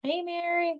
Hey, Mary.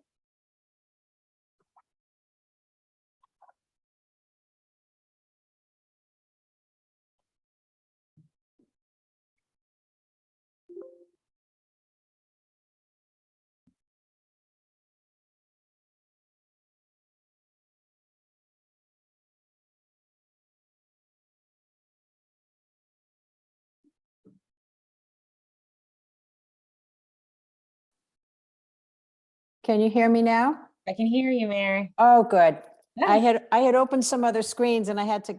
Can you hear me now? I can hear you, Mary. Oh, good. I Yes. had opened some other screens and I had to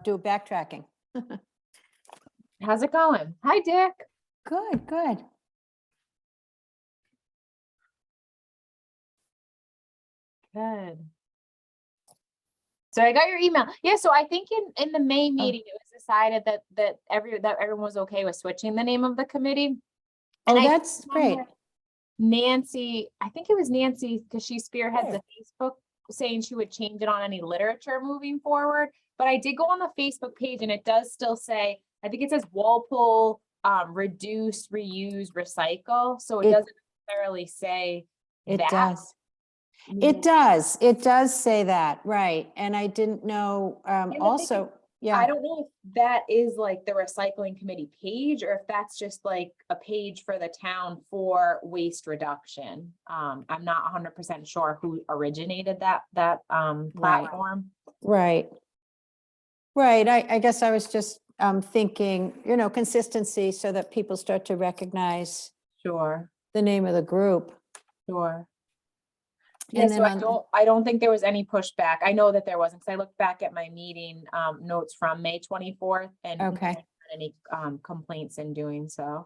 do backtracking. How's it going? Hi, Dick. Good, good. Good. So I got your email. Yeah, so I think in the May meeting, it was decided that everyone was okay with switching the name of the committee. And Oh, I that's great. remember Nancy, I think it was Nancy, because she spearheads the Facebook, saying she would change it on any literature moving forward. But I did go on the Facebook page and it does still say, I think it says Walpole, reduce, reuse, recycle. So it It- doesn't necessarily say It that. does. It does. It does say that, right. And I didn't know, the thing also, I yeah, don't know if that is like the recycling committee page or if that's just like a page for the town for waste reduction. I'm not 100% sure who originated that platform. right. Right. I guess I was just thinking, consistency so that people start to recognize Sure, the name of the group. sure. Yeah, And so then on, I don't think there was any pushback. I know that there wasn't, because I looked back at my meeting notes from May 24th and no one okay. had any complaints in doing so.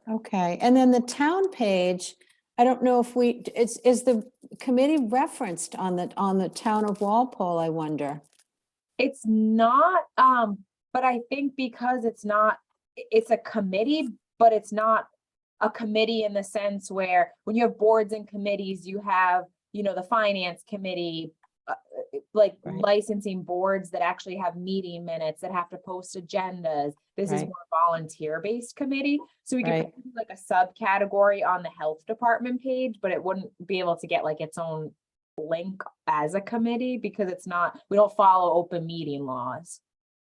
Okay, and then the town page, I don't know if is the committee referenced on the town of Walpole, I wonder? It's not, but I think because it's not, it's a committee, but it's not a committee in the sense where when you have boards and committees, you have, the finance committee, like Right. licensing boards that actually have meeting minutes that have to post agendas. This is Right. more volunteer-based committee. So we could Right. put like a subcategory on the health department page, but it wouldn't be able to get like its own link as a committee because it's not, we don't follow open meeting laws.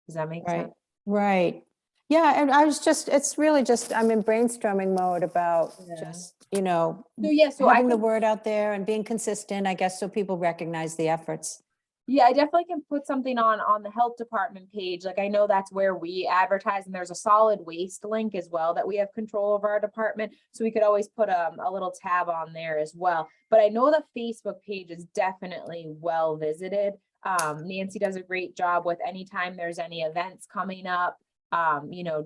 Does that make Right, sense? right. Yeah, and it's really just, I'm in brainstorming mode about Yeah. just, So yeah, so I having the can, word out there and being consistent, I guess, so people recognize the efforts. yeah, I definitely can put something on the health department page. Like I know that's where we advertise and there's a solid waste link as well that we have control over our department. So we could always put a little tab on there as well. But I know the Facebook page is definitely well visited. Nancy does a great job with anytime there's any events coming up,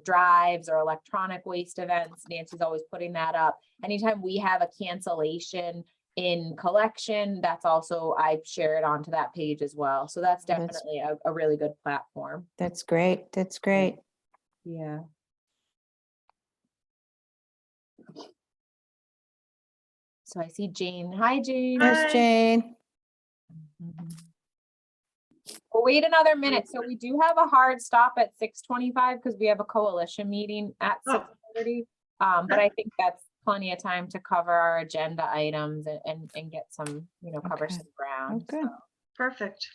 drives or electronic waste events. Nancy's always putting that up. Anytime we have a cancellation in collection, that's also, I share it onto that page as well. So that's That's- definitely a really good platform. That's great, that's great. Yeah. So I see Jane. Hi, Jane. There's Jane. Mhm. We'll wait another minute. So we do have a hard stop at 6:25 because we have a coalition meeting at 6:30. But I think that's plenty of time to cover our agenda items and get some, cover Okay. some Oh, ground. good. Perfect.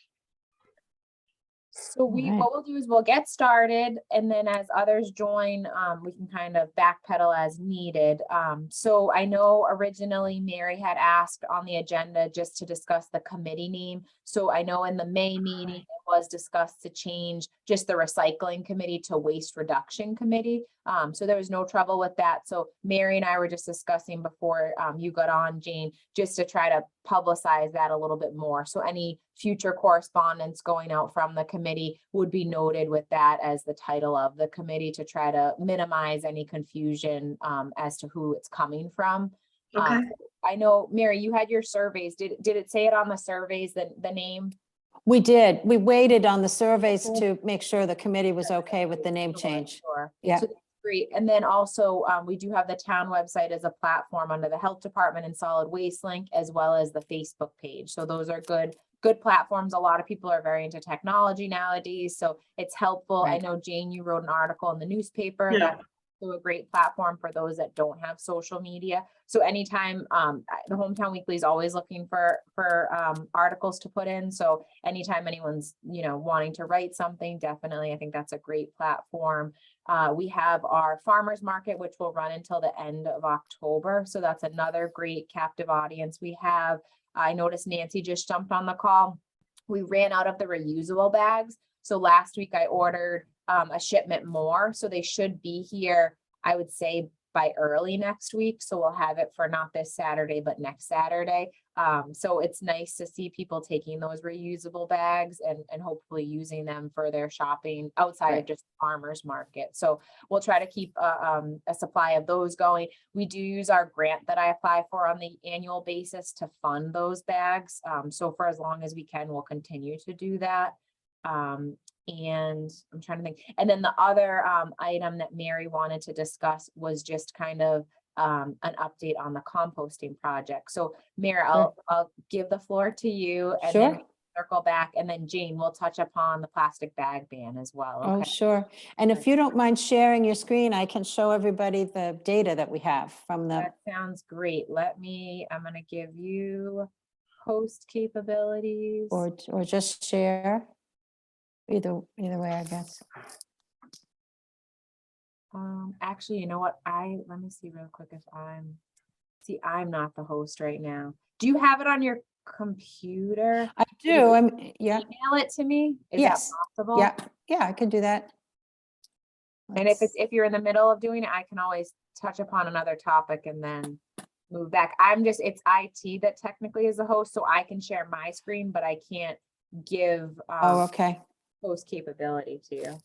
So right. what we'll do is we'll get started and then as others join, we can kind of backpedal as needed. So I know originally Mary had asked on the agenda just to discuss the committee name. So I know in the May meeting, it was discussed to change just the recycling committee to waste reduction committee. So there was no trouble with that. So Mary and I were just discussing before you got on, Jane, just to try to publicize that a little bit more. So any future correspondence going out from the committee would be noted with that as the title of the committee to try to minimize any confusion as to who it's coming from. Okay. I know, Mary, you had your surveys. Did it say it on the surveys, the name? We did. We waited on the surveys to make sure the committee was okay with the name change. Sure. Yeah. So that's great. And then also, we do have the town website as a platform under the health department and solid waste link, as well as the Facebook page. So those are good platforms. A lot of people are very into technology nowadays, so it's helpful. I Right. know, Jane, you wrote an article in the newspaper Yeah. that also a great platform for those that don't have social media. So anytime, the Hometown Weekly is always looking for articles to put in. So anytime anyone's, wanting to write something, definitely, I think that's a great platform. We have our farmers market, which will run until the end of October. So that's another great captive audience we have. I noticed Nancy just jumped on the call. We ran out of the reusable bags. So last week I ordered a shipment more. So they should be here, I would say, by early next week. So we'll have it for not this Saturday, but next Saturday. So it's nice to see people taking those reusable bags and hopefully using them for their shopping outside of just farmers market. So we'll try to keep a supply of those going. We do use our grant that I apply for on the annual basis to fund those bags. So for as long as we can, we'll continue to do that. And I'm trying to think. And then the other item that Mary wanted to discuss was just kind of an update on the composting project. So Mary, I'll give the floor to you and then Sure. circle back, and then Jane will touch upon the plastic bag ban as well. Oh, Okay. sure. And if you don't mind sharing your screen, I can show everybody the data that we have from the, That sounds great. I'm going to give you host capabilities. or just share. Either way, I guess. Actually, you know what? Let me see real quick if I'm not the host right now. Do you have it on your computer? I do. Yeah. Email it to me. Is Yes. that possible? Yeah, I can do that. And if you're in the middle of doing it, I can always touch upon another topic and then move back. It's IT that technically is the host, so I can share my screen, but I can't give Oh, okay. host capability to you.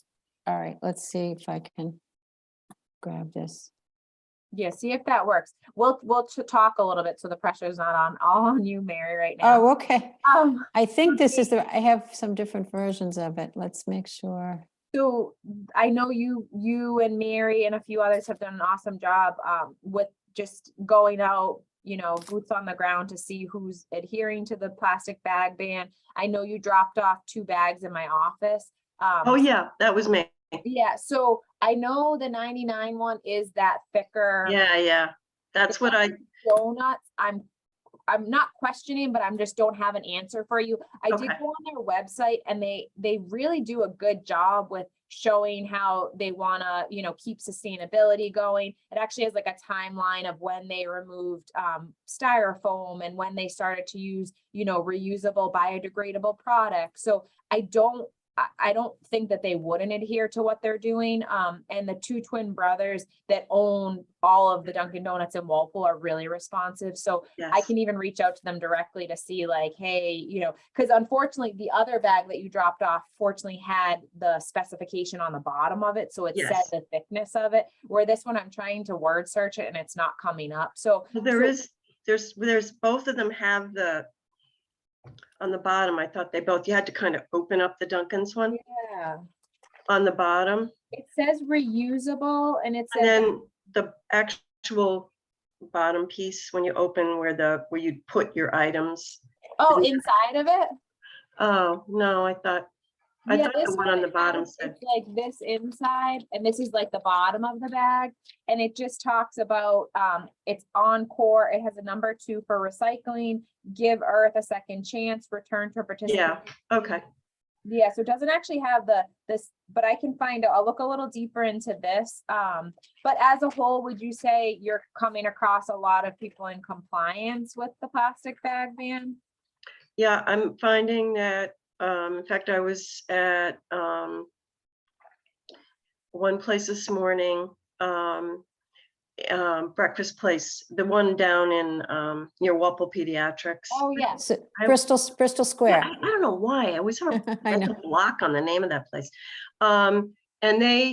All right, let's see if I can grab this. Yeah, see if that works. We'll talk a little bit, so the pressure is not all on you, Mary, right now. Oh, okay. Um, I think this is I have some different versions of it. Let's make sure. So I know you and Mary and a few others have done an awesome job with just going out, boots on the ground to see who's adhering to the plastic bag ban. I know you dropped off 2 bags in my office. Oh, yeah, that was me. Yeah, so I know the 99 one is that thicker Yeah. That's what donuts. I'm not questioning, but I'm just don't have an answer for you. I did Okay. go on their website and they really do a good job with showing how they want to, keep sustainability going. It actually has like a timeline of when they removed styrofoam and when they started to use, reusable biodegradable products. So I don't think that they wouldn't adhere to what they're doing. And the 2 twin brothers that own all of the Dunkin' Donuts in Walpole are really responsive. So I yes. can even reach out to them directly to see like, hey, because unfortunately the other bag that you dropped off fortunately had the specification on the bottom of it. So it said Yes. the thickness of it, where this one I'm trying to word search it and it's not coming up. So Well, there's both of them have on the bottom. I thought you had to kind of open up the Dunkin's one yeah, on the bottom. it says reusable and it And says then the actual bottom piece, when you open where you put your items. inside of it. Oh, no, I thought This the one on the bottom has- said, it's like this inside, and this is like the bottom of the bag, and it just talks about it's Encore. It has a number 2 for recycling, give Earth a second chance, return to participate. yeah, okay. Yeah, so it doesn't actually have this, but I can find out. I'll look a little deeper into this. But as a whole, would you say you're coming across a lot of people in compliance with the plastic bag ban? Yeah, I'm finding that, in fact, I was at one place this morning, breakfast place, the one down in near Walpole Pediatrics. Oh, yes. So, I- Bristol Yeah, Square. I don't know why. I always have a I know. mental block on the name of that place. And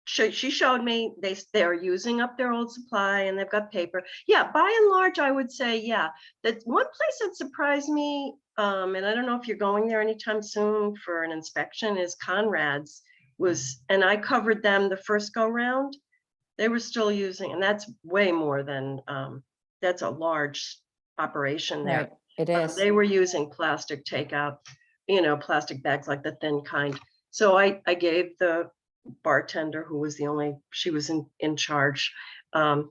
she showed me they're using up their old supply and they've got paper. Yeah, by and large, I would say, yeah. That one place that surprised me, and I don't know if you're going there anytime soon for an inspection, is Conrad's and I covered them the first go round. They were still using, and that's way more than, that's a large operation there. Right, it is. They were using plastic takeout, plastic bags like the thin kind. So I gave the bartender who was she was in charge, the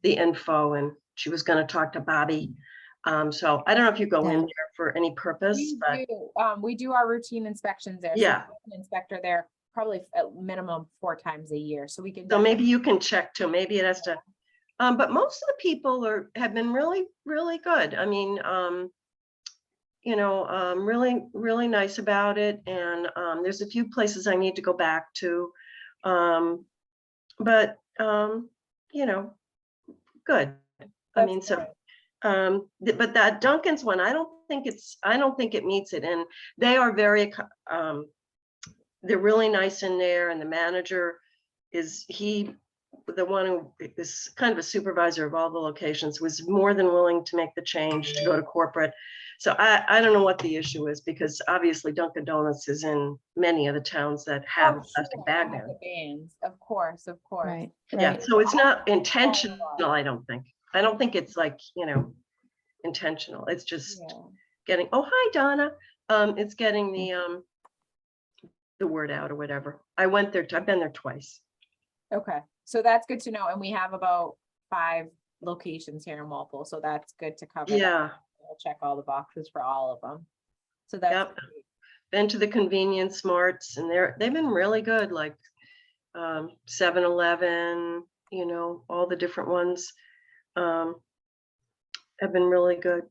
info, and she was gonna talk to Bobby. So I don't know if you go in Yeah. there for any purpose, but We do our routine inspections there. so Yeah. we have an Inspector there probably at minimum 4 times a year, so we can. so definitely- maybe you can check too. Maybe it has to, but most of the people have been really, really good. I mean, really, really nice about it. And there's a few places I need to go back to. But, good. I mean, That's so, good. but that Duncan's one, I don't think it meets it. And they are they're really nice in there. And the manager the one who is kind of a supervisor of all the locations, was more than willing to make the change to go to corporate. So I don't know what the issue is, because obviously Dunkin' Donuts is in many of the towns that have a Oh, plastic sure, bag with ban. the bans, of course, of course. Right, Yeah, right. so it's not intentional, I don't think. I don't think it's like, intentional. It's just Yeah. getting, oh, hi, Donna. It's getting the word out or whatever. I've been there twice. Okay, so that's good to know, and we have about 5 locations here in Walpole, so that's good to cover. that. Yeah, We'll check all the boxes for all of them. So that's Yep. great. been to the convenience marts, and they've been really good, like 7-Eleven, all the different ones have been really good.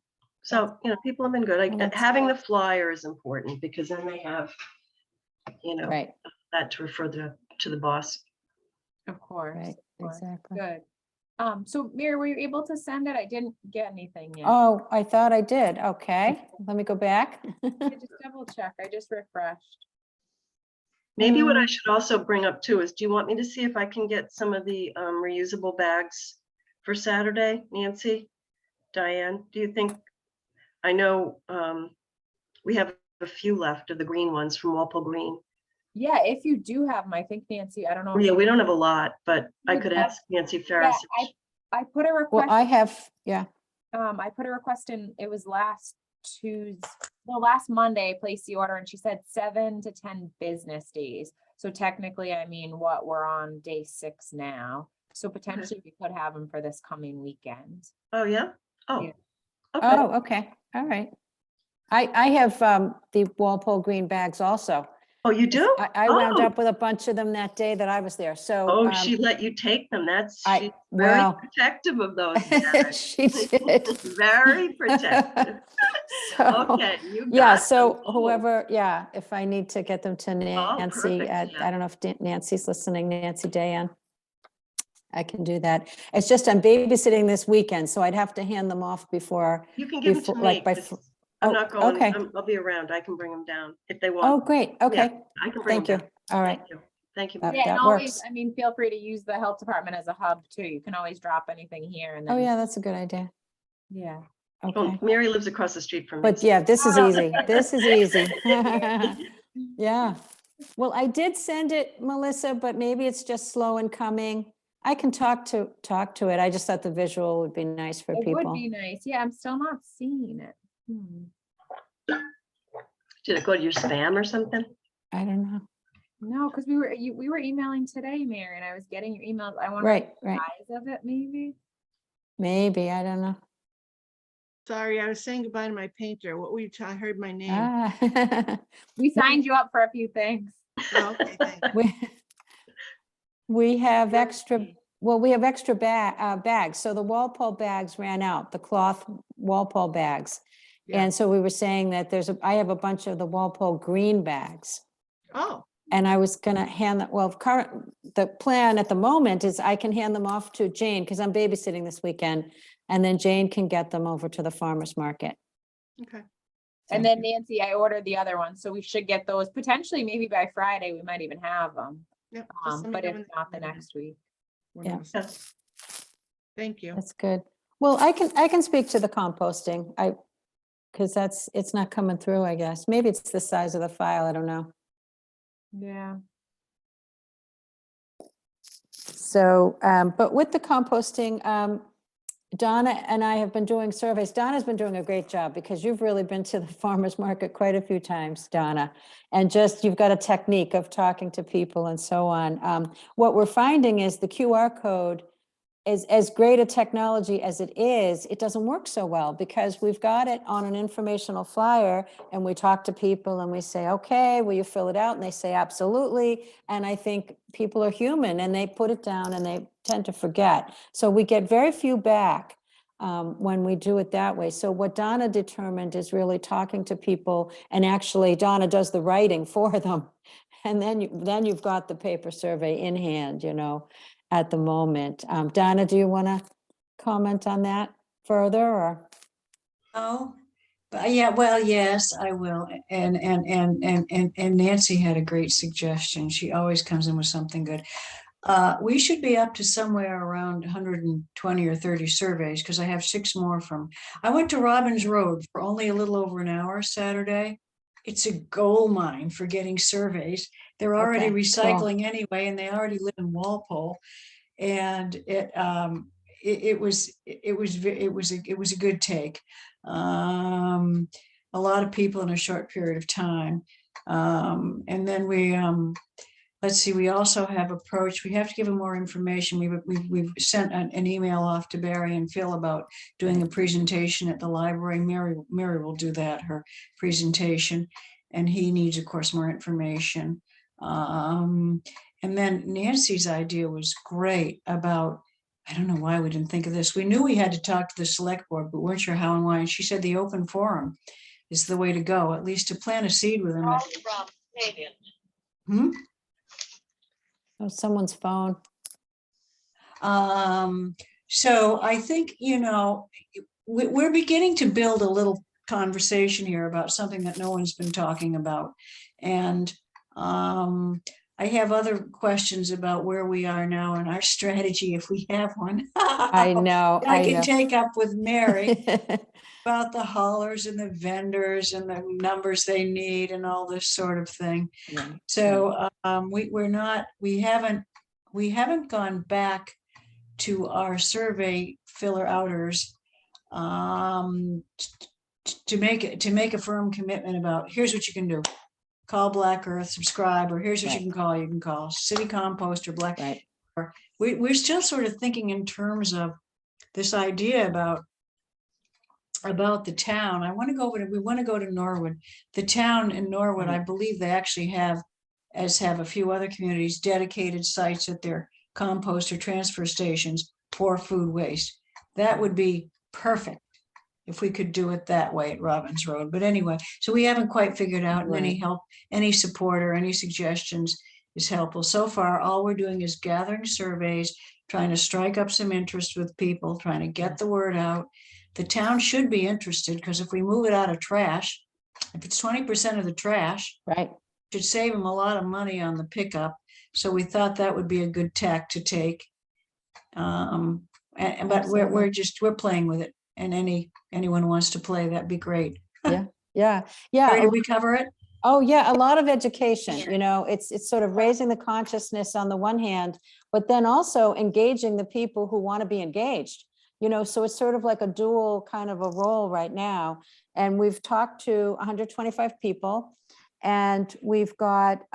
So, people have been good. Well, that's Having the flyer is important, because then they have, Right, that to refer to the boss. Of course. right, of course. exactly. Good. So Mary, were you able to send it? I didn't get anything yet. Oh, I thought I did. Okay, let me go back. Yeah, just double check. I just refreshed. Maybe what I Mm. should also bring up too is, do you want me to see if I can get some of the reusable bags for Saturday, Nancy? Diane, do you think, I know we have a few left of the green ones from Walpole Green. Yeah, if you do have them, I think Nancy, I don't know. if Yeah, you- we don't have a lot, but I Would could that- ask Nancy Yeah, Ferris. I put a Well, request. I have, yeah, I put a request in, it was last last Monday, I placed the order, and she said 7 to 10 business days. So technically, I mean, we're on day 6 now. So potentially we could have them for this coming weekend. Oh, yeah? Oh, Yeah. okay. oh, okay, all right. I have the Walpole green bags also. Oh, you do? I wound Oh. up with a bunch of them that day that I was there, so. Oh, she let you take them. She's very well. protective of those bags. She did. Very protective. So, Okay, you yeah, got so them. Oh, whoever, yeah, if I need to get them to Nancy, perfect, I yeah. don't know if Nancy's listening, Nancy Dayan. I can do that. It's just I'm babysitting this weekend, so I'd have to hand them off before. You can give them to before- like me, by 'cause fr- I'm oh, not going, okay. I'll be around. I can bring them down if they Oh, want. great, okay, I can bring thank them you, down. all right. Thank you. Thank you. That- Maria. Yeah, and that always, works. I mean, feel free to use the health department as a hub too. You can always drop anything here and Oh, then. yeah, that's a good idea, Yeah. Oh, okay. Mary lives across the street from me. But yeah, this is Oh, easy, okay. this is easy. Yeah, well, I did send it, Melissa, but maybe it's just slow in coming. I can talk to it. I just thought the visual would be nice for It would people. be nice. Yeah, I'm still not seeing it. Hmm. Did it go to your spam or something? I don't know. No, because we were emailing today, Mary, and I was getting your emails. I wonder Right, right. the size of it, maybe. Maybe, I don't know. Sorry, I was saying goodbye to my painter. What were you I heard my name. Ah. We signed you up for a few things. Oh, okay, thank you. We have extra, well, we have extra bags. So the Walpole bags ran out, the cloth Walpole bags. Yeah. And so we were saying that I have a bunch of the Walpole green bags. Oh, And I was gonna hand that, well, the plan at the moment is I can hand them off to Jane, because I'm babysitting this weekend. And then Jane can get them over to the farmer's market. okay. And then Nancy, I ordered the other ones, so we should get those potentially maybe by Friday. We might even have them. Yep. just let me But know if when not, the they're next week. ready. Yeah. Yes. Thank you. That's good. Well, I can speak to the composting. Because it's not coming through, I guess. Maybe it's the size of the file, I don't know. Yeah. So, but with the composting, Donna and I have been doing surveys. Donna's been doing a great job because you've really been to the farmer's market quite a few times, Donna. And just, you've got a technique of talking to people and so on. What we're finding is the QR code is as great a technology as it is, it doesn't work so well because we've got it on an informational flyer and we talk to people and we say, okay, will you fill it out? And they say, absolutely. And I think people are human and they put it down and they tend to forget. So we get very few back when we do it that way. So what Donna determined is really talking to people, and actually Donna does the writing for them. And then you've got the paper survey in hand, at the moment. Donna, do you want to comment on that further or? Oh, but yeah, well, yes, I will. And Nancy had a great suggestion. She always comes in with something good. We should be up to somewhere around 120 or 30 surveys because I have 6 more I went to Robbins Road for only a little over an hour Saturday. It's a gold mine for getting surveys. They're already Okay, cool. recycling anyway, and they already live in Walpole. And it was a good take. A lot of people in a short period of time. And then let's see, we also have approached, we have to give them more information. We've sent an email off to Barry and Phil about doing a presentation at the library. Mary will do that, her presentation. And he needs, of course, more information. And then Nancy's idea was great about, I don't know why we didn't think of this. We knew we had to talk to the select board, but weren't sure how and why. And she said the open forum is the way to go, at least to plant a seed with them. Oh, someone's phone. So I think, we're beginning to build a little conversation here about something that no one's been talking about. And I have other questions about where we are now and our strategy, if we have one. I know. I can take up with Mary about the haulers and the vendors and the numbers they need and all this sort of thing. Yeah. So we haven't gone back to our survey filler outers to make a firm commitment about, here's what you can do. Call Black Earth, subscribe, or here's what you can call City Compost or Black. Right. We're still sort of thinking in terms of this idea about the town. We want to go to Norwood. The town in Norwood, I believe they actually have a few other communities, dedicated sites at their compost or transfer stations for food waste. That would be perfect if we could do it that way at Robbins Road. But anyway, so we haven't quite figured out, and any help, any support or any suggestions is helpful. So far, all we're doing is gathering surveys, trying to strike up some interest with people, trying to get the word out. The town should be interested because if we move it out of trash, if it's 20% of the trash, Right. it should save them a lot of money on the pickup. So we thought that would be a good tack to take. But we're playing with it, and anyone wants to play, that'd be great. Yeah. Did we cover it? Oh, yeah, a lot of education, it's sort of raising the consciousness on the one hand, but then also engaging the people who want to be engaged, so it's sort of like a dual kind of a role right now. And we've talked to 125 people, and we've got,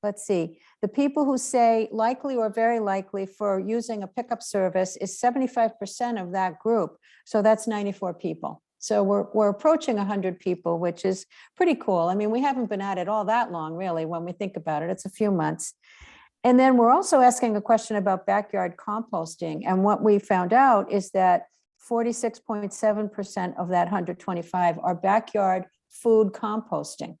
let's see, the people who say likely or very likely for using a pickup service is 75% of that group. So that's 94 people. So we're approaching 100 people, which is pretty cool. I mean, we haven't been at it all that long, really, when we think about it. It's a few months. And then we're also asking a question about backyard composting. And what we found out is that 46.7% of that 125 are backyard food composting.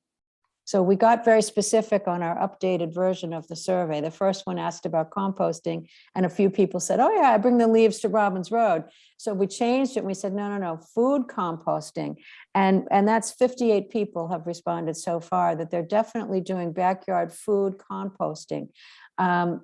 So we got very specific on our updated version of the survey. The first one asked about composting, and a few people said, oh yeah, I bring the leaves to Robbins Road. So we changed it and we said, no, food composting. And that's 58 people have responded so far that they're definitely doing backyard food composting. And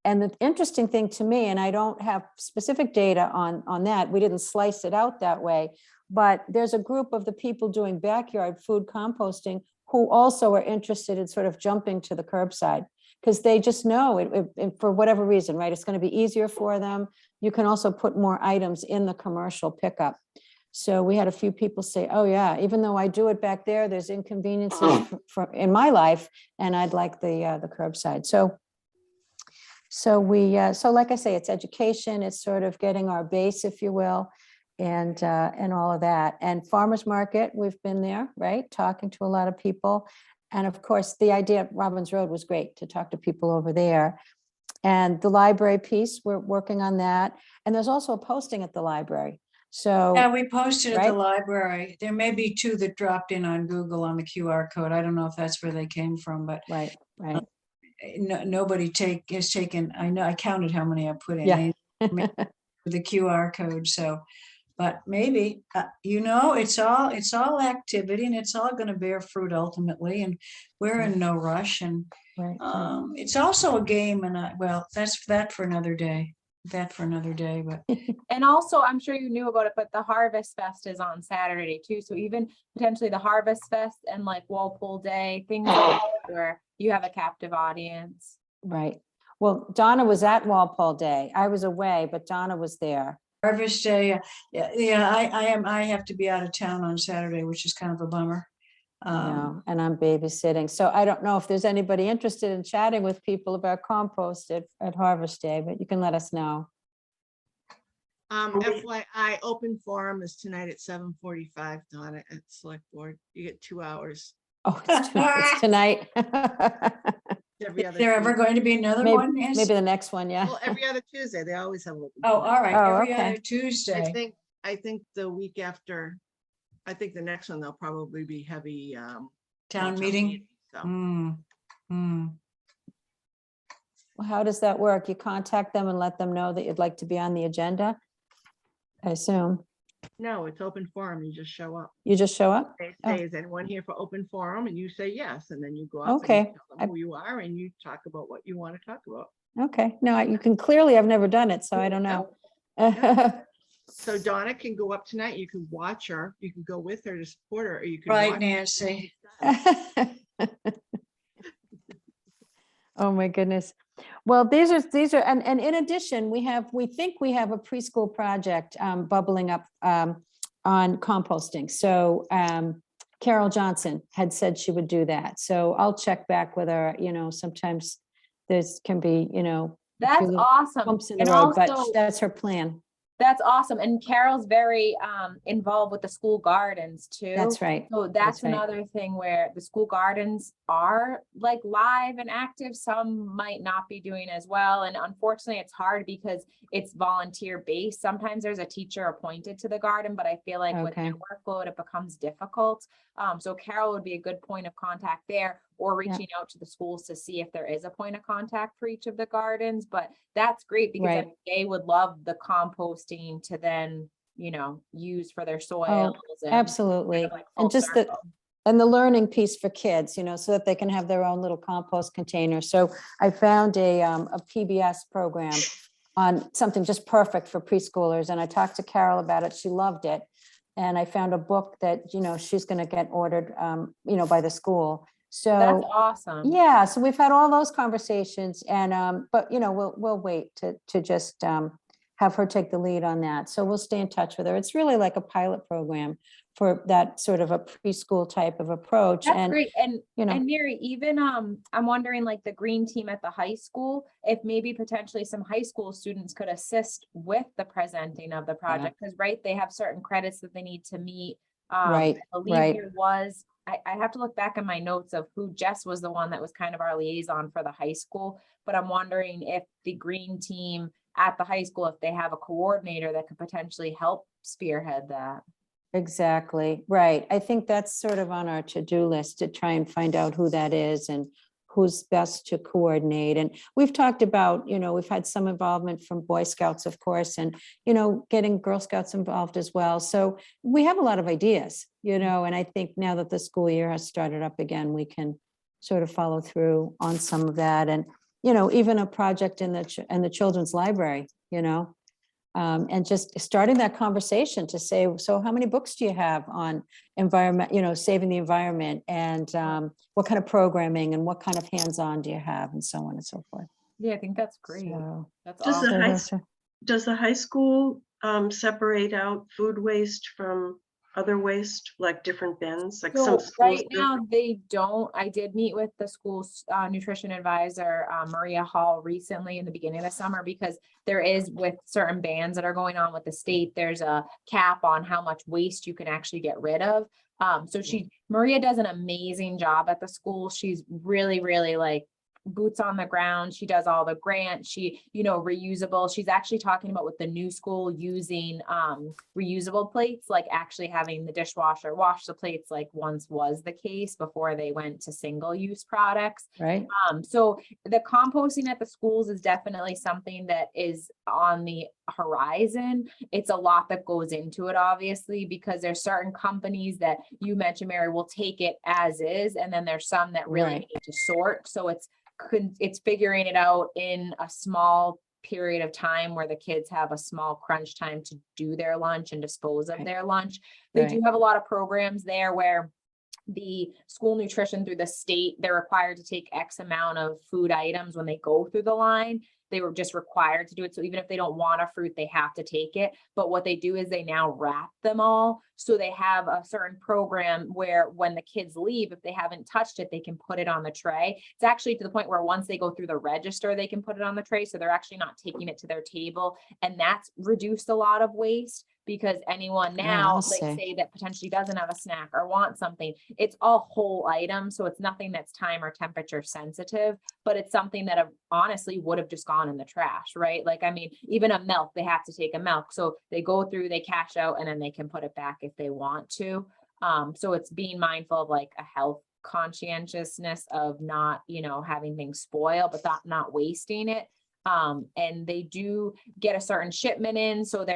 the interesting thing to me, and I don't have specific data on that, we didn't slice it out that way, but there's a group of the people doing backyard food composting who also are interested in sort of jumping to the curbside, because they just know for whatever reason, right? It's going to be easier for them. You can also put more items in the commercial pickup. So we had a few people say, oh yeah, even though I do it back there, there's inconveniences in my life, and I'd like the curbside. So like I say, it's education, it's sort of getting our base, if you will, and all of that. And farmers market, we've been there, right? Talking to a lot of people. And of course, the idea at Robbins Road was great to talk to people over there. And the library piece, we're working on that. And there's also a posting at the library. So. Yeah, we posted at the Right. library. There may be two that dropped in on Google on the QR code. I don't know if that's where they came from, but Right, right. nobody has taken, I know, I counted how many I put in. Yeah. The QR code, so, but maybe, it's all activity, and it's all gonna bear fruit ultimately, and we're in no rush, and Right, it's also a game, and well, that's that for another day, but And also, I'm sure you knew about it, but the Harvest Fest is on Saturday too. So even potentially the Harvest Fest and like Walpole Day, things like that, where you have a captive audience. right. Well, Donna was at Walpole Day. I was away, but Donna was there. Harvest Day, I have to be out of town on Saturday, which is kind of a bummer. You know, and I'm babysitting. So I don't know if there's anybody interested in chatting with people about compost at Harvest Day, but you can let us know. FYI, open forum is tonight at 7:45, Donna, at Select Board. You get 2 hours Oh, it's tonight. every other. Is there ever Tuesday. going to be another Maybe, one? Nancy? maybe the next one, yeah. Well, every other Tuesday, they always have. open Oh, forum. all right, Oh, every okay. other Tuesday. I think the week after, I think the next one, there'll probably be heavy. Town meeting? So Well, how does that work? You contact them and let them know that you'd like to be on the agenda? I assume. no, it's open forum. You just show up. You just show up? They Oh. say, is anyone here for open forum? And you say yes, and then you go up. and you Okay. tell them who you are and you talk about what you want to talk about. Okay. No, you can clearly, I've never done it, so I don't know. So Donna can go up tonight. You can watch her. You can go with her to support her, or you can. Right, watch her. Nancy. Oh, my goodness. Well, these are, and in addition, we think we have a preschool project bubbling up on composting. So Carol Johnson had said she would do that. So I'll check back with her, sometimes there's can be, a That's few little awesome. bumps in the And road, but also, that's her plan. that's awesome. And Carol's very involved with the school gardens too. That's right. So that's right. another thing where the school gardens are like live and active. Some might not be doing as well. And unfortunately, it's hard because it's volunteer based. Sometimes there's a teacher appointed to the garden, but I feel like with Okay. their workload, it becomes difficult. So Carol would be a good point of contact there, or reaching out to the schools to see if there is a point of contact for each of the gardens. But that's great because I Right. mean, they would love the composting to then, use for their soils. and Absolutely. kind of like full And just circle. the learning piece for kids, so that they can have their own little compost container. So I found a PBS program on something just perfect for preschoolers. And I talked to Carol about it. She loved it. And I found a book that, she's going to get ordered, by the school. That's So, awesome. yeah, so we've had all those conversations and, but, we'll wait to just have her take the lead on that. So we'll stay in touch with her. It's really like a pilot program for that sort of a preschool type of approach. That's And, great. And you know, and Mary, even I'm wondering like the green team at the high school, if maybe potentially some high school students could assist with the presenting of the project, because right, they have certain credits that they need to meet. Right, I believe right. there was, I have to look back in my notes of who Jess was the one that was kind of our liaison for the high school, but I'm wondering if the green team at the high school, if they have a coordinator that could potentially help spearhead that. Exactly, right. I think that's sort of on our to-do list to try and find out who that is and who's best to coordinate. And we've talked about, we've had some involvement from Boy Scouts, of course, and, getting Girl Scouts involved as well. So we have a lot of ideas, and I think now that the school year has started up again, we can sort of follow through on some of that. And, even a project in the children's library, And just starting that conversation to say, so how many books do you have on environment, saving the environment, and what kind of programming and what kind of hands-on do you have, and so on and so forth. Yeah, I think that's great. So, That's Does the awesome. high those are- Does the high school separate out food waste from other waste, like different bins, like some So schools right do? now, they don't. I did meet with the school's nutrition advisor, Maria Hall, recently in the beginning of the summer, because there is, with certain bans that are going on with the state, there's a cap on how much waste you can actually get rid of. So Maria does an amazing job at the school. She's really, really like boots on the ground. She does all the grants. She, reusable. She's actually talking about with the new school using reusable plates, like actually having the dishwasher wash the plates like once was the case before they went to single-use products. Right, So the composting at the schools is definitely something that is on the horizon. It's a lot that goes into it, obviously, because there's certain companies that you mentioned, Mary, will take it as is, and then there's some that really Right. need to sort. So it's figuring it out in a small period of time where the kids have a small crunch time to do their lunch and dispose of Right. their lunch. They do Right. have a lot of programs there where the school nutrition through the state, they're required to take X amount of food items when they go through the line. They were just required to do it. So even if they don't want a fruit, they have to take it. But what they do is they now wrap them all. So they have a certain program where when the kids leave, if they haven't touched it, they can put it on the tray. It's actually to the point where once they go through the register, they can put it on the tray. So they're actually not taking it to their table. And that's reduced a lot of waste, because anyone now, I'll like say. say that potentially doesn't have a snack or wants something, it's all whole items. So it's nothing that's time or temperature sensitive, but it's something that honestly would have just gone in the trash, right? Like, I mean, even a milk, they have to take a milk. So they go through, they cash out, and then they can put it back if they want to. So it's being mindful of like a health conscientiousness of not, having things spoil, but not wasting it. And they do get a certain shipment in, so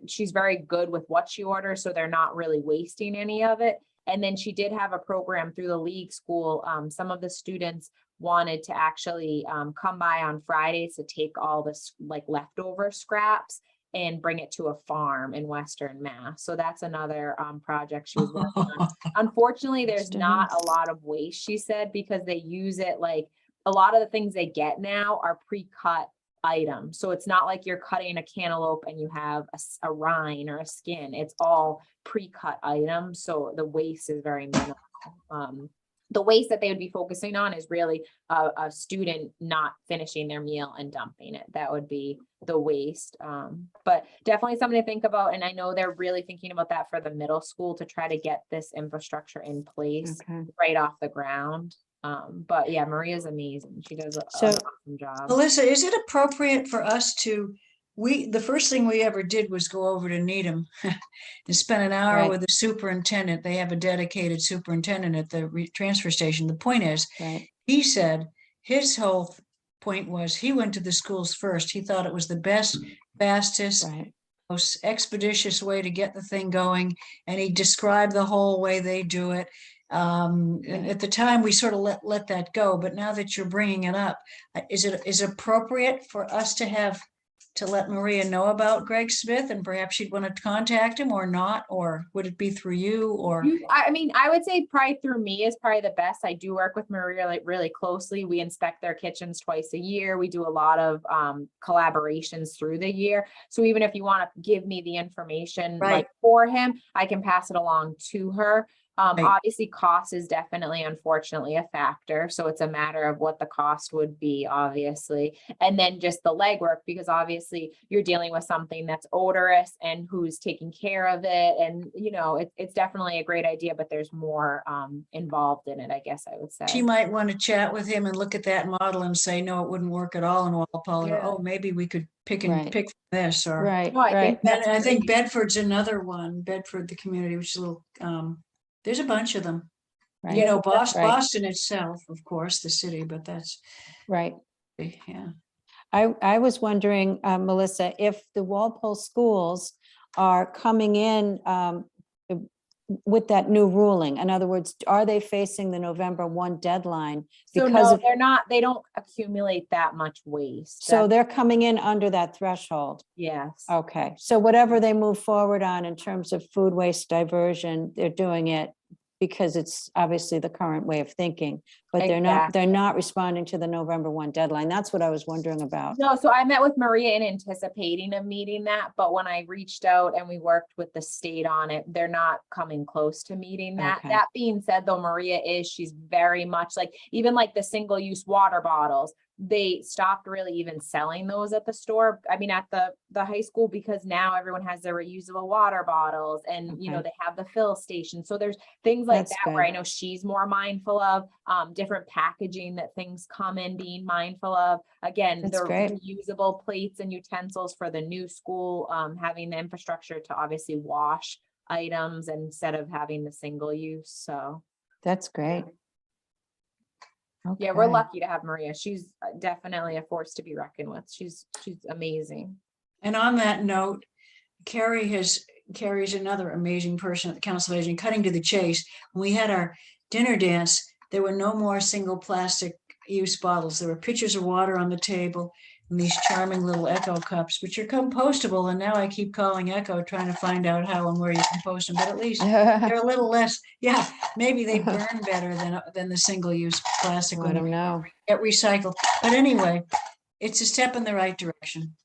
she's very good with what she orders, so they're not really wasting any of it. And then she did have a program through the league school. Some of the students wanted to actually come by on Fridays to take all this like leftover scraps and bring it to a farm in Western Mass. So that's another project she was working on. Unfortunately, there's Western not Mass. a lot of waste, she said, because they use it like a lot of the things they get now are pre-cut items. So it's not like you're cutting a cantaloupe and you have a rind or a skin. It's all pre-cut items. So the waste is very minimal. The waste that they would be focusing on is really a student not finishing their meal and dumping it. That would be the waste. But definitely something to think about. And I know they're really thinking about that for the middle school to try to get this infrastructure in place Okay. right off the ground. But yeah, Maria's amazing. She does an So- awesome job. Melissa, is it appropriate for us the first thing we ever did was go over to Needham and spend an hour Right. with the superintendent. They have a dedicated superintendent at the transfer station. The point is, Right, he said his whole point was he went to the schools first. He thought it was the best, fastest, right, most expeditious way to get the thing going. And he described the whole way they do it. And at the time we sort of let that go, but now that you're bringing it up, is it appropriate for us to let Maria know about Greg Smith, and perhaps she'd want to contact him or not, or would it be through you or? I mean, I would say probably through me is probably the best. I do work with Maria like really closely. We inspect their kitchens twice a year. We do a lot of collaborations through the year. So even if you want to give me the information like Right. for him, I can pass it along to her. Right. Obviously cost is definitely, unfortunately, a factor. So it's a matter of what the cost would be, obviously. And then just the legwork, because obviously you're dealing with something that's odorous and who's taking care of it. And, it's definitely a great idea, but there's more involved in it, I guess I would say. She might want to chat with him and look at that model and say, no, it wouldn't work at all in Walpole, or, Yeah. oh, maybe we could pick Right. from this, or. right, No, I think right. that's And I think great. Bedford's another one, Bedford, the community, which is a little, there's a bunch of them. Right. You know, Boston, Right. Boston itself, of course, the city, but that's, Right. yeah. I was wondering, Melissa, if the Walpole schools are coming in with that new ruling? In other words, are they facing the November 1 deadline? So because no, of- they're not, they don't accumulate that much waste. So That's- they're coming in under that threshold. Yes. Okay, so whatever they move forward on in terms of food waste diversion, they're doing it because it's obviously the current way of thinking, but they're not responding to the November 1 deadline. That's what I was wondering about. No, so I met with Maria in anticipating of meeting that, but when I reached out and we worked with the state on it, they're not coming close to meeting that. Okay. That being said, though, she's very much like, even like the single-use water bottles, they stopped really even selling those at the store. I mean, at the high school, because now everyone has their reusable water bottles and, you know, Okay. they have the fill station. So there's things like That's that where I good. know she's more mindful of, different packaging that things come in, being mindful of. Again, That's the great. reusable plates and utensils for the new school, having the infrastructure to obviously wash items instead of having the single use. So That's great. yeah, we're Okay. lucky to have Maria. She's definitely a force to be reckoned with. She's amazing. And on that note, Carrie's another amazing person at the Council of Aging, cutting to the chase. When we had our dinner dance, there were no more single plastic use bottles. There were pitchers of water on the table and these charming little Echo cups, which are compostable. And now I keep calling Echo, trying to find out how and where you compost them, but at least they're a little less, yeah, maybe they burn better than the single-use plastic I when don't they know. get recycled. But anyway, it's a step in the right direction.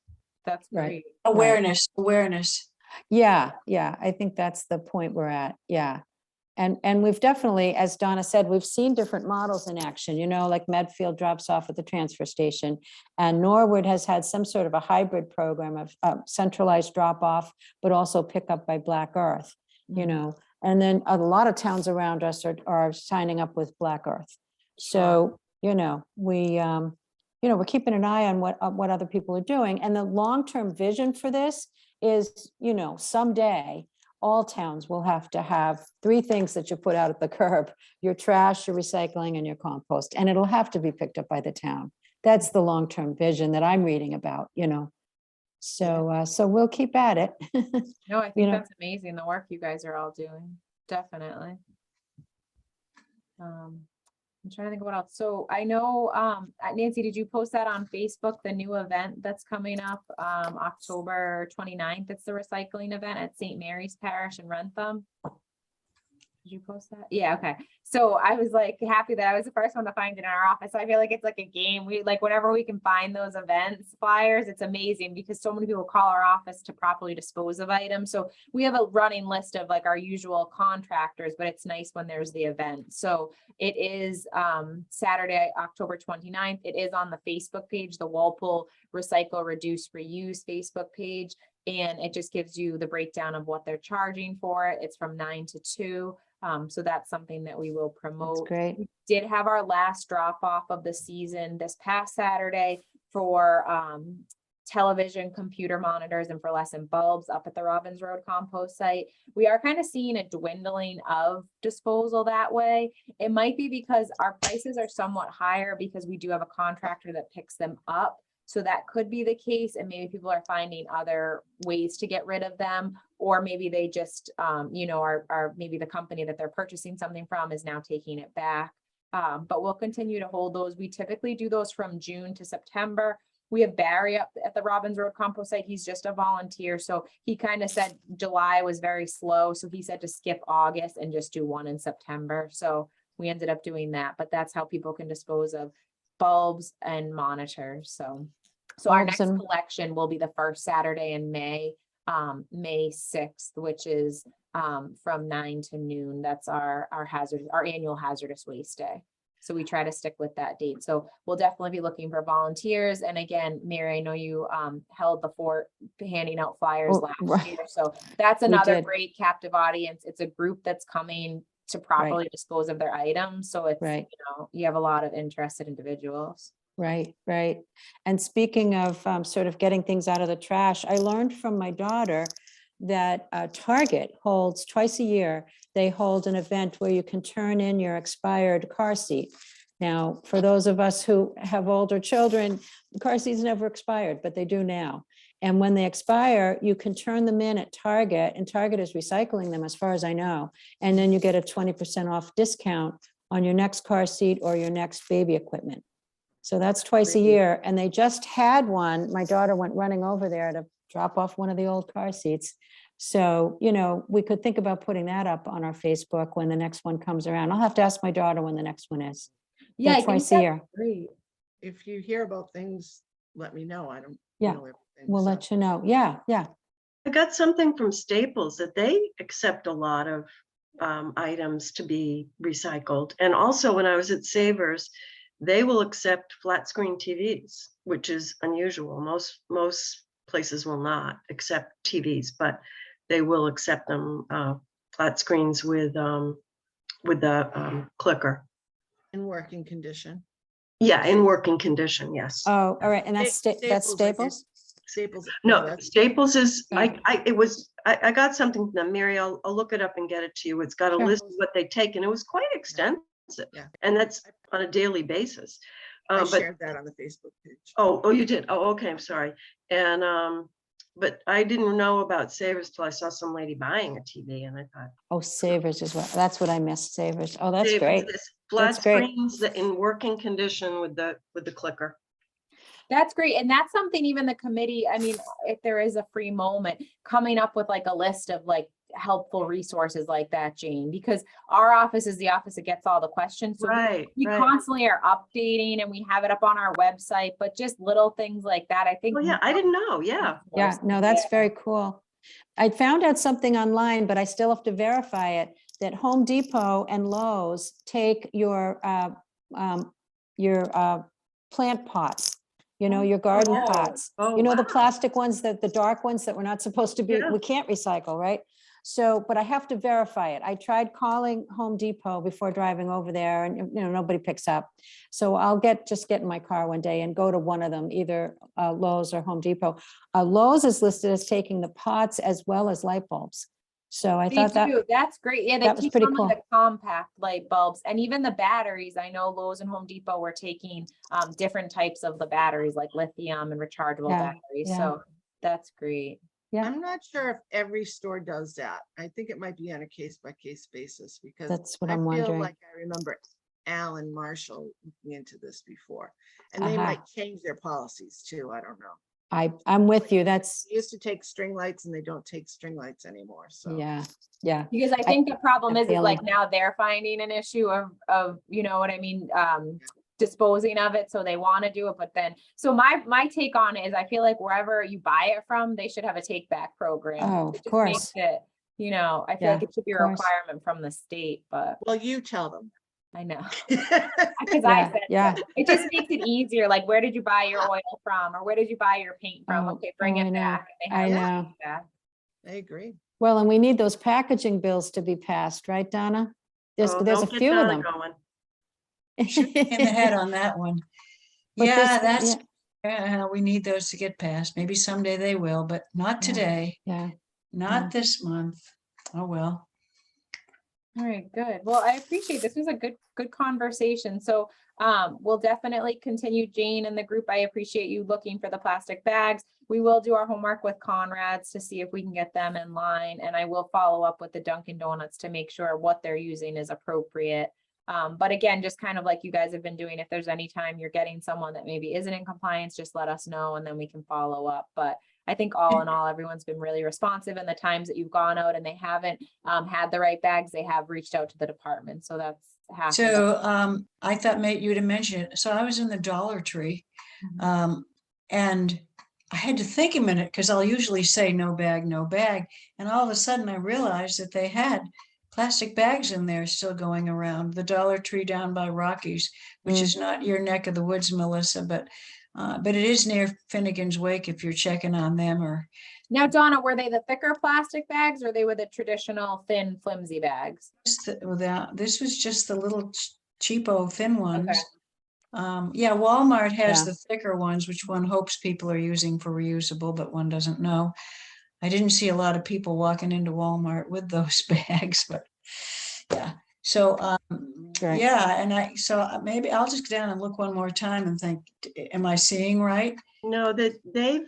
That's Right. great. Awareness. Yeah, I think that's the point we're at. Yeah. And we've definitely, as Donna said, we've seen different models in action, you know, like Medfield drops off at the transfer station. And Norwood has had some sort of a hybrid program of centralized drop off, but also pick up by Black Earth, you Mhm. know. And then a lot of towns around us are signing up with Black Earth. So, you know, we're keeping an eye on what other people are doing. And the long-term vision for this is, you know, someday all towns will have to have 3 things that you put out at the curb: your trash, your recycling, and your compost. And it'll have to be picked up by the town. That's the long-term vision that I'm reading about, you know. So, so we'll keep at it. No, I You think know- that's amazing, the work you guys are all doing. Definitely. I'm trying to think of what else. So I know, Nancy, did you post that on Facebook, the new event that's coming up, October 29th? It's the recycling event at St. Mary's Parish in Rentham. Did you post that? Yeah, okay. So I was like happy that I was the first one to find it in our office. So I feel like it's like a game. We like whenever we can find those events flyers, it's amazing because so many people call our office to properly dispose of items. So we have a running list of like our usual contractors, but it's nice when there's the event. So it is Saturday, October 29th. It is on the Facebook page, the Walpole Recycle, Reduce, Reuse Facebook page. And it just gives you the breakdown of what they're charging for it. It's from 9 to 2. So that's something that we will That's promote. great. We did have our last drop off of the season this past Saturday for television, computer monitors, and for lesson bulbs up at the Robbins Road compost site. We are kind of seeing a dwindling of disposal that way. It might be because our prices are somewhat higher because we do have a contractor that picks them up. So that could be the case, and maybe people are finding other ways to get rid of them, or maybe they just, you know, are maybe the company that they're purchasing something from is now taking it back. But we'll continue to hold those. We typically do those from June to September. We have Barry up at the Robbins Road compost site. He's just a volunteer. So he kind of said July was very slow. So he said to skip August and just do one in September. So we ended up doing that, but that's how people can dispose of bulbs and monitors. So our Bulbs next and- collection will be the first Saturday in May, May 6th, which is from 9 to noon. That's our annual hazardous waste day. So we try to stick with that date. So we'll definitely be looking for volunteers. And again, Mary, I know you held the fort handing out flyers Oh, last right. year. So that's We another did. great captive audience. It's a group that's coming to properly dispose of their items. So it's, Right. you know, you have a lot of interested individuals. Right. And speaking of sort of getting things out of the trash, I learned from my daughter that Target holds twice a year, they hold an event where you can turn in your expired car seat. Now, for those of us who have older children, car seats never expired, but they do now. And when they expire, you can turn them in at Target, and Target is recycling them as far as I know. And then you get a 20% off discount on your next car seat or your next baby equipment. So that's twice a Great. year. And they just had one. My daughter went running over there to drop off one of the old car seats. So, we could think about putting that up on our Facebook when the next one comes around. I'll have to ask my daughter when the next one is. Yeah, I think twice a that's year. great. If you hear about things, let me know. I don't Yeah, know everything. We'll so. let you know. Yeah, yeah. I got something from Staples that they accept a lot of items to be recycled. And also when I was at Savers, they will accept flat screen TVs, which is unusual. Most places will not accept TVs, but they will accept them flat screens with the clicker. In working condition. Yeah, in working condition, yes. Oh, all right. And that's Staples, I think. Staples? Staples. No, that's- Staples is, Okay. I got something from them, Mary, I'll look it up and get it to you. It's got a Sure. list of what they take, and it was quite extensive. Yeah. And that's on a daily basis. I But, shared that on the Facebook page. oh, you did? Oh, okay, I'm sorry. And, but I didn't know about Savers till I saw some lady buying a TV, and I thought. Oh, Savers as well. That's what I missed, Savers. Oh, that's Savers, great. this Flat That's great. screens that in working condition with the clicker. That's great. And that's something even the committee, I mean, if there is a free moment, coming up with like a list of like helpful resources like that, Jane, because our office is the office that gets all the questions. So Right, we right. constantly are updating and we have it up on our website, but just little things like that, I think. Oh, yeah, I didn't know, yeah. Yeah, no, that's very cool. I found out something online, but I still have to verify it, that Home Depot and Lowe's take your plant pots, your garden Oh, pots. oh, The wow. plastic ones, the dark ones that we're not supposed to be, Yeah. we can't recycle, right? So, but I have to verify it. I tried calling Home Depot before driving over there and, nobody picks up. So I'll just get in my car one day and go to one of them, either Lowe's or Home Depot. Lowe's is listed as taking the pots as well as light bulbs. So I They thought that, do. That's great. Yeah, they that was take pretty some of cool. the compact light bulbs and even the batteries. I know Lowe's and Home Depot were taking different types of the batteries like lithium and rechargeable Yeah, batteries. yeah. So that's great. Yeah. I'm not sure if every store does that. I think it might be on a case by case basis because That's what I I'm feel wondering. like I remember Alan Marshall looking into this before. And they Uh-huh. might change their policies too. I don't know. I'm with you. That's, They used to take string lights and they don't take string lights anymore. So yeah, yeah. Because I think the problem that is like feeling. now they're finding an issue of, you know what I mean? Disposing of it. So they want to do it, but then, so my take on it is I feel like wherever you buy it from, they should have a take back program. Oh, It of just makes course. it, I feel Yeah, like it should be a of course. requirement from the state, but well, you tell them. I know. Because I Yeah, said, yeah. so. It just makes it easier. Like, where did you buy your oil from? Or where did you buy your paint from? Oh, Okay, bring oh, I it know, back. And they I have it know. back. I agree. Well, and we need those packaging bills to be passed, right, Donna? There's Oh, a don't get few of Donna them. going. In the head on that one. But Yeah, there's- that's, we need those to get passed. Maybe someday they will, but not Yeah. today, Yeah, not this month. Oh, well. All right, good. Well, I appreciate this was a good conversation. So we'll definitely continue, Jane and the group. I appreciate you looking for the plastic bags. We will do our homework with Conrad's to see if we can get them in line. And I will follow up with the Dunkin' Donuts to make sure what they're using is appropriate. But again, just kind of like you guys have been doing, if there's any time you're getting someone that maybe isn't in compliance, just let us know and then we can follow up. But I think all in all, everyone's been really responsive, and the times that you've gone out and they haven't had the right bags, they have reached out to the department. So that's half. of it. So I thought you'd have mentioned it. So I was in the Dollar Tree Mhm. and I had to think a minute because I'll usually say no bag, no bag. And all of a sudden I realized that they had plastic bags in there still going around. The Dollar Tree down by Rockies, which Mm. is not your neck of the woods, Melissa, but it is near Finnegan's Wake if you're checking on them or Now, Donna, were they the thicker plastic bags or they were the traditional thin flimsy bags? this was just the little cheapo thin ones. Okay. Yeah, Walmart has Yeah. the thicker ones, which one hopes people are using for reusable, but one doesn't know. I didn't see a lot of people walking into Walmart with those bags, but yeah. So, Right. yeah, and maybe I'll just go down and look one more time and think, am I seeing right? No, that they've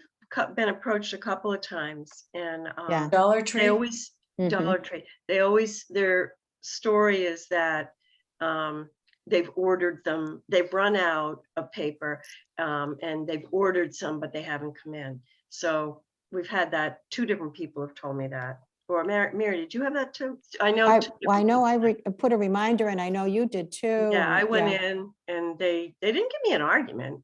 been approached a couple of times, and Yeah. Dollar they Tree? always, Mhm. Dollar Tree, they always, their story is that they've run out of paper, and they've ordered some, but they haven't come in. So we've had that, 2 different people have told me that. Or Mary, did you have that too? I know. I 2 I different know people. I put a reminder and I know you did too. Yeah, I and went yeah. in and they didn't give me an argument.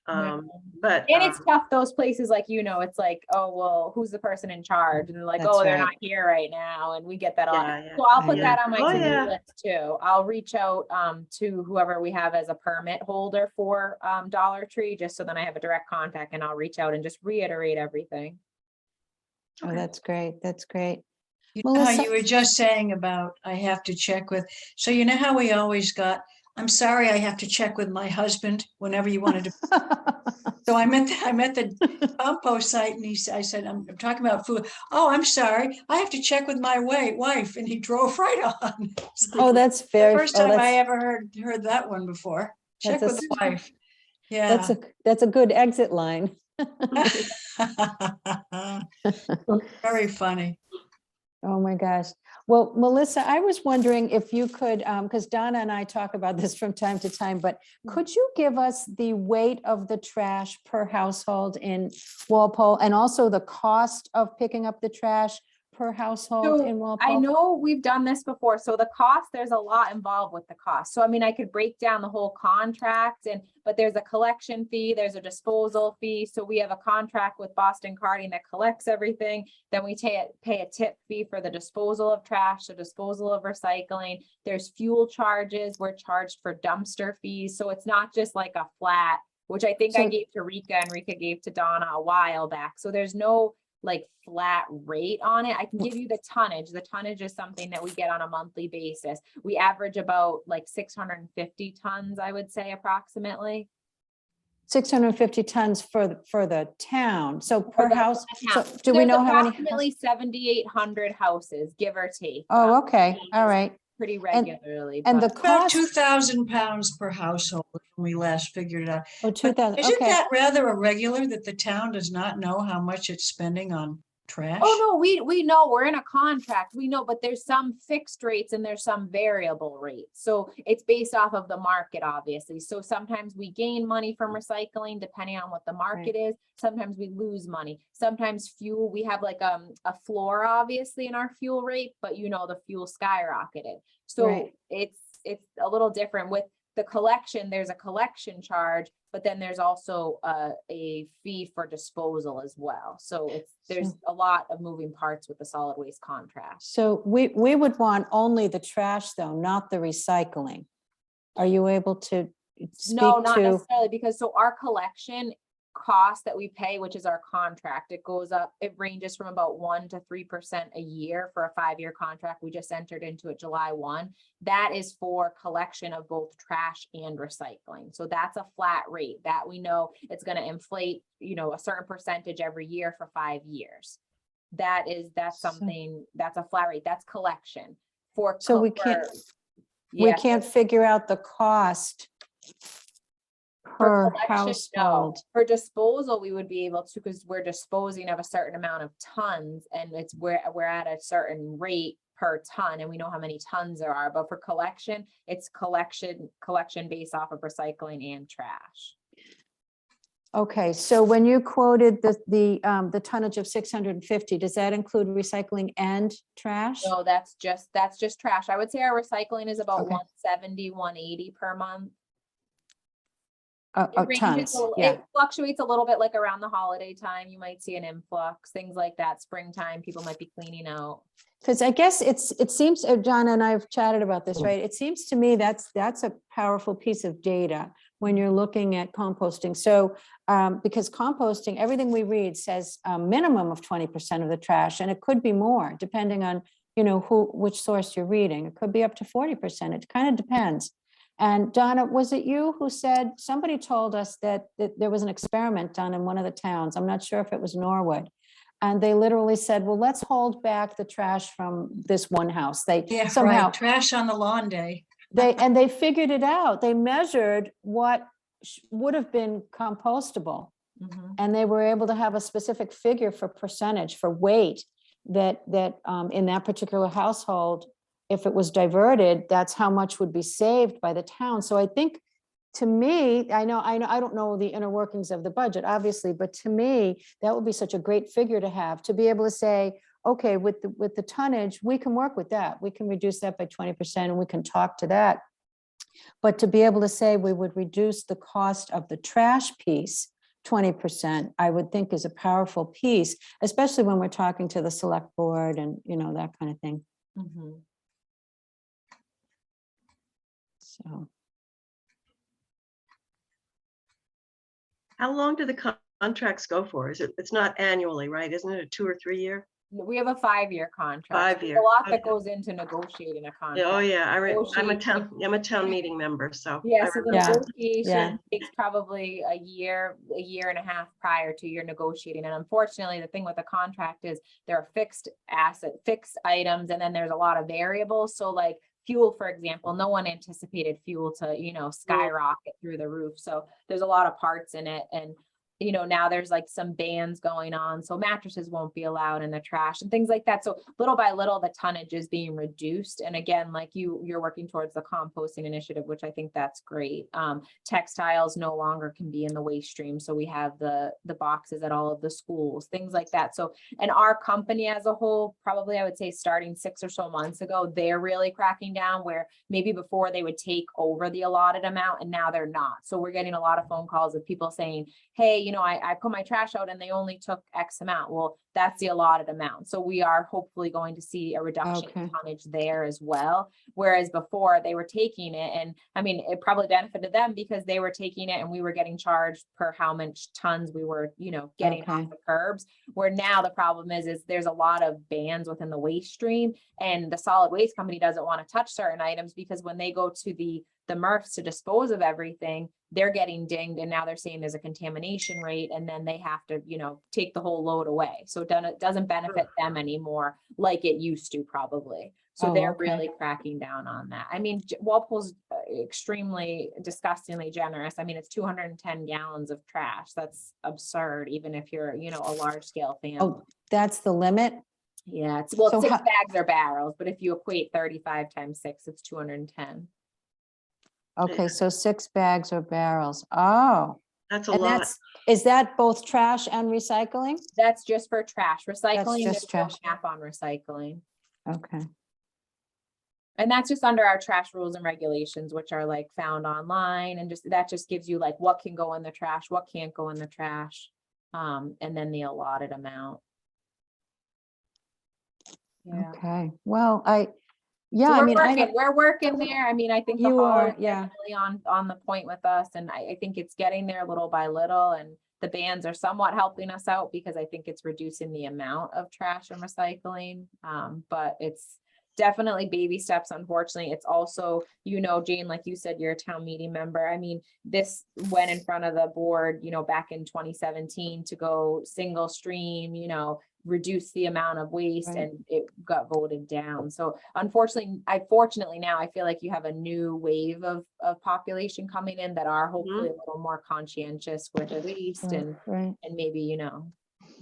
No. But And it's tough, those places, like, it's like, oh, well, who's the person in charge? And they're like, That's oh, they're right. not here right now. And we get that a lot. Yeah, yeah, So I'll I put know. that on my Oh, to-do yeah. list too. I'll reach out to whoever we have as a permit holder for Dollar Tree, just so then I have a direct contact, and I'll reach out and just reiterate everything. Oh, Okay. that's great. That's great. You know how Melissa? you were just saying about, I have to check with, so you know how we always got, I'm sorry, I have to check with my husband whenever you wanted to. So I'm at the compost site and I said, I'm talking about food. Oh, I'm sorry, I have to check with my wife, and he drove right on. It's like Oh, that's the very, first oh, time I that's, ever heard that one before. Check That's with a the wife. that's Yeah. that's a good exit line. Very funny. Oh, my gosh. Well, Melissa, I was wondering if you could, because Donna and I talk about this from time to time, but could you give us the weight of the trash per household in Walpole, and also the cost of picking up the trash per household So in I Walpole? know we've done this before. So the cost, there's a lot involved with the cost. So I mean, I could break down the whole contract, but there's a collection fee, there's a disposal fee. So we have a contract with Boston Carting that collects everything. Then we pay a tip fee for the disposal of trash, the disposal of recycling. There's fuel charges. We're charged for dumpster fees. So it's not just like a flat, which I think I So- gave to Rika and Rika gave to Donna a while back. So there's no like flat rate on it. I can give you the tonnage. The tonnage is something that we get on a monthly basis. We average about like 650 tons, I would say, approximately. 650 tons for the town. So per the house, so town. do we There's know how many? approximately 7,800 houses, give or take. Oh, okay. All right. Pretty regularly. And the but- About cost, 2,000 pounds per household when we last figured it out. oh, But 2,000, isn't okay. that rather irregular that the town does not know how much it's spending on trash? Oh, no, we know, we're in a contract, we know, but there's some fixed rates and there's some variable rates. So it's based off of the market, obviously. So sometimes we gain money from recycling depending on what the market is. Sometimes we lose money. Sometimes fuel, we have like a floor obviously in our fuel rate, but the fuel skyrocketed. So Right. it's a little different with the collection. There's a collection charge, but then there's also a fee for disposal as well. So there's a lot of moving parts with the solid waste contract. So we would want only the trash though, not the recycling. Are you able to speak No, not to? necessarily, because so our collection cost that we pay, which is our contract, it goes up, it ranges from about 1% to 3% a year for a 5-year contract. We just entered into it July 1. That is for collection of both trash and recycling. So that's a flat rate that we know it's going to inflate, a certain percentage every year for 5 years. That's So- something, that's a flat rate. That's collection for. So we Yeah, can't figure out the cost for per collection, no. household. For disposal, we would be able to, because we're disposing of a certain amount of tons, and we're at a certain rate per ton, and we know how many tons there are. But for collection, it's collection based off of recycling and trash. Okay, so when you quoted the tonnage of 650, does that include recycling and trash? So that's just trash. I would say our recycling is about Okay. 170, 180 per month. Of ranges tons, a little- yeah. It fluctuates a little bit, like around the holiday time, you might see an influx, things like that. Springtime, people might be cleaning out. Because I guess it seems, John and I have chatted about this, right? It seems to me that's a powerful piece of data when you're looking at composting. So, because composting, everything we read says a minimum of 20% of the trash, and it could be more depending on, which source you're reading. It could be up to 40%. It kind of depends. And Donna, was it you who said, somebody told us that there was an experiment done in one of the towns. I'm not sure if it was Norwood. And they literally said, well, let's hold back the trash from this one house. They Yeah, somehow, right. Trash on the lawn day. they figured it out. They measured what would have been compostable Mhm. And they were able to have a specific figure for percentage, for weight, that in that particular household, if it was diverted, that's how much would be saved by the town. So I think, to me, I don't know the inner workings of the budget, obviously, but to me, that would be such a great figure to have, to be able to say, okay, with the tonnage, we can work with that. We can reduce that by 20% and we can talk to that. But to be able to say we would reduce the cost of the trash piece 20%, I would think is a powerful piece, especially when we're talking to the select board and, that kind of thing. Mhm. So, How long do the contracts go for? It's not annually, right? Isn't it a 2 or 3 year? We have a 5-year contract. so 5 there's year, A lot that okay. goes into negotiating a Yeah, oh, contract. yeah, Negotiation. I'm a town meeting member, so. Yeah, I so the remember. negotiation takes probably a year and a half prior to your negotiating. And unfortunately, the thing with the contract is there are fixed items, and then there's a lot of variables. So like fuel, for example, no one anticipated fuel to, skyrocket through the roof. So there's a lot of parts in it. And now there's like some bans going on, so mattresses won't be allowed in the trash and things like that. So little by little, the tonnage is being reduced. And again, like you're working towards the composting initiative, which I think that's great. Textiles no longer can be in the waste stream. So we have the boxes at all of the schools, things like that. So, and our company as a whole, probably I would say starting 6 or so months ago, they're really cracking down, where maybe before they would take over the allotted amount and now they're not. So we're getting a lot of phone calls of people saying, hey, I put my trash out and they only took X amount. Well, that's the allotted amount. So we are hopefully going to see a reduction in Okay. tonnage there as well. Whereas before they were taking it, and I mean, it probably benefited them because they were taking it and we were getting charged per how much tons we were, getting Okay. off the curbs. Where now the problem is there's a lot of bans within the waste stream, and the solid waste company doesn't want to touch certain items because when they go to the MRFs to dispose of everything, they're getting dinged, and now they're saying there's a contamination rate, and then they have to, take the whole load away. So it doesn't benefit them anymore like it used to probably. So Oh, they're okay. really cracking down on that. I mean, Walpole's extremely disgustingly generous. I mean, it's 210 gallons of trash. That's absurd, even if you're, a large scale family. Oh, that's the limit? Yeah, it's So 6 how- bags or barrels, but if you equate 35 times 6, it's 210. Okay, so 6 bags or barrels. Oh, That's a and lot. is that both trash and recycling? That's just for trash. Recycling, just there's no trash. cap on recycling. Okay, And that's just under our trash rules and regulations, which are like found online, and that just gives you like what can go in the trash, what can't go in the trash. And then the allotted amount. Yeah. okay. Well, yeah, So I we're mean, we're working there. I mean, I think the You are, holidays yeah. really on the point with us, and I think it's getting there little by little, and the bans are somewhat helping us out because I think it's reducing the amount of trash and recycling. But it's definitely baby steps. Unfortunately, it's also, Jane, like you said, you're a town meeting member. I mean, this went in front of the board, back in 2017 to go single stream, reduce the amount of waste, Right. and it got voted down. So fortunately now I feel like you have a new wave of population coming in that are hopefully a little more conscientious with waste and right. maybe,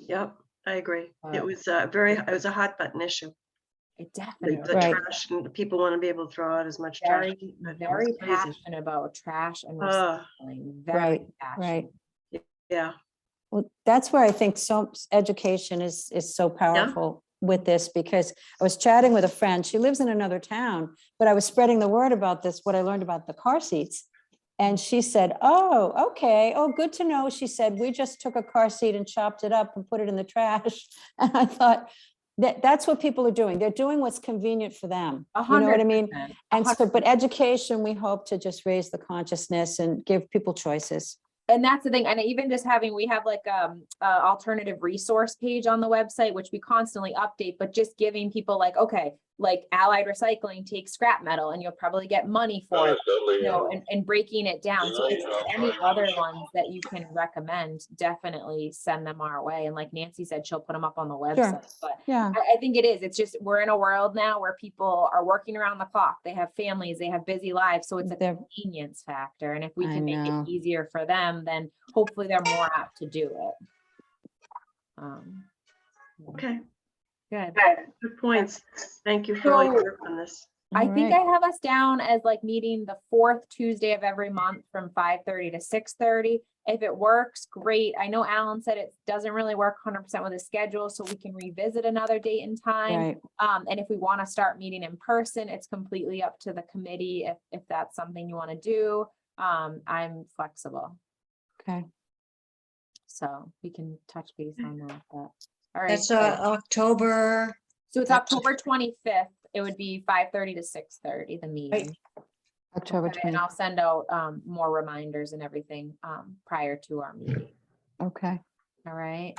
Yep, I agree. It Uh, was it was a hot button issue. it The definitely Right. trash, and the people want to be able to throw out as much trash. very, but it was very crazy. passionate about trash and Ah, recycling. Very Right, passionate. yeah, Well, that's where I think education is so powerful with this, because I was chatting with a friend, she lives in another town, but I was spreading the word about this, what I learned about the car seats. And she said, oh, okay. Oh, good to know. She said, we just took a car seat and chopped it up and put it in the trash. And I thought, that's what people are doing. They're doing what's convenient for them. You know what I mean? 100%, And so, 100%. but education, we hope to just raise the consciousness and give people choices. And that's the thing. And even just we have like a alternative resource page on the website, which we constantly update, but just giving people like, okay, like Allied Recycling takes scrap metal and you'll probably get money for it, you know, and breaking it down. So if there's any other ones that you can recommend, definitely send them our way. And like Nancy said, she'll put them up on the website, but Yeah, I think it is. It's just, we're in a world now where people are working around the clock. They have families, they have busy lives. So it's a They're- convenience factor. And if we I can make know. it easier for them, then hopefully they're more apt to do it. Okay, Good. good points. Thank you for all your So- work on this. I all think right. I have us down as like meeting the fourth Tuesday of every month from 5:30 to 6:30. If it works, great. I know Alan said it doesn't really work 100% with his schedule, so we can revisit another date and time. Right, And if we want to start meeting in person, it's completely up to the committee if that's something you want to do. I'm flexible, okay. so we can touch base on that. But all right. That's so- October, So it's that's- October 25th. It would be 5:30 to 6:30, the meeting. October Okay, 20, and I'll send out more reminders and everything prior to our meeting. okay. All right,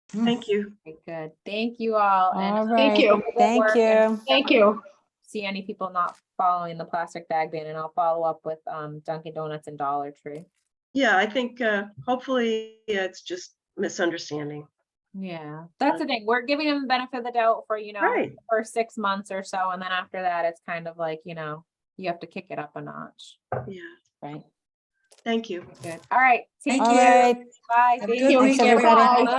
Thank you. very good. Thank you all. and All Thank right, you. good thank work, and you. Thank you. See any people not following the plastic bag ban, and I'll follow up with Dunkin' Donuts and Dollar Tree. Yeah, I think hopefully it's just misunderstanding. Yeah, that's the thing. We're giving them the benefit of the doubt for, Right. for 6 months or so, and then after that, it's kind of like, you have to kick it up a notch. Yeah, Right. thank you. Good. All right. Take Thank All care. right, Bye. have a Thank good you. Thanks, week, everybody. everyone. Bye. Bye.